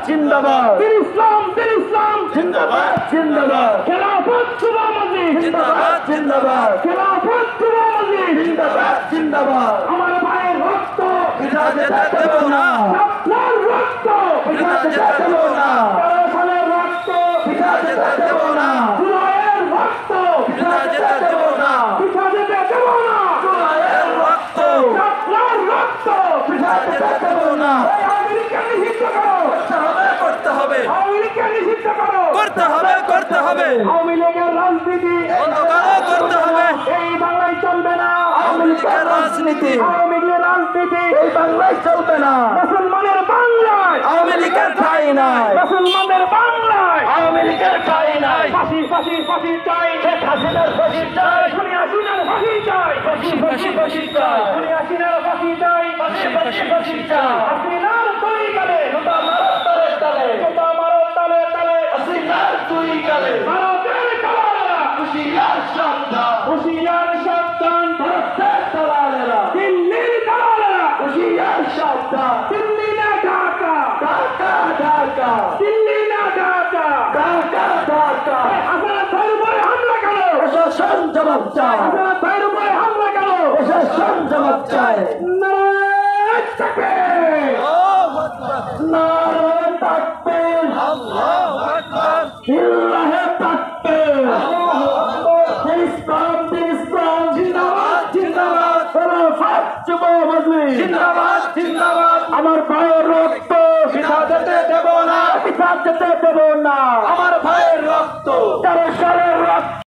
জিন্দাবাদ ইসলাম জিন্দাবাদ জিন্দাবাদ খেলাফত সুবামাজি জিন্দাবাদ জিন্দাবাদ খেলাফত সুবামাজি জিন্দাবাদ জিন্দাবাদ আমার ভাইয়ের রক্ত বৃথা যেতে দেব না আপনার রক্ত বৃথা যেতে দেব না ফলের রক্ত বৃথা যেতে দেব না জুলাইয়ের রক্ত বৃথা যেতে দেব না পিঠা যেতে দেব না জুলাইয়ের রক্ত আপনার রক্ত বৃথা যেতে দেব না আমেরিকা নিষিদ্ধ করো করতে হবে আমেরিকা নিষিদ্ধ করো করতে হবে আওয়ামী লীগের রাজনীতি বন্ধ করতে হবে এই বাংলায় চলবে না আওয়ামী লীগের রাজনীতি আওয়ামী লীগের রাজনীতি এই বাংলায় চলবে না মুসলমানের বাংলায় আওয়ামী লীগের ঠাঁই নাই মুসলমানের বাংলায় আওয়ামী লীগের ঠাঁই নাই ফাঁসি ফাঁসি ফাঁসি চাই শেখ হাসিনার ফাঁসি চাই সোনিয়া হাসিনার ফাঁসি চাই ফাঁসি চাই সোনিয়া হাসিনার ফাঁসি চাই ফাঁসি চাই হাসিনার তুই গেলে জুতা মারো তালে তালে জুতা মারো তালে তালে হাসিনার তুই গেলে ভারতের কালারা হুশিয়ার সাবধান হুশিয়ার সাবধান ভারতের দালালেরা দিল্লির কালারা হুশিয়ার সাবধান দিল্লি না ঢাকা ঢাকা ঢাকা দিল্লি না ঢাকা ঢাকা ঢাকা আপনারা ধর্মে হামলা কেন প্রশাসন জবাব চায় আপনারা ধর্মে হামলা কেন প্রশাসন জবাব চায় নারায়ণ তাকবীর নারায়ণ তাকবীর আল্লাহু আকবার লিল্লাহি তাকবীর ইসলাম জিন্দাবাদ জিন্দাবাদ খেলাফত যুব মজলিস জিন্দাবাদ আমার ভাইয়ের রক্ত পিতা যেতে দেব না আমার ভাইয়ের রক্ত 13 সালের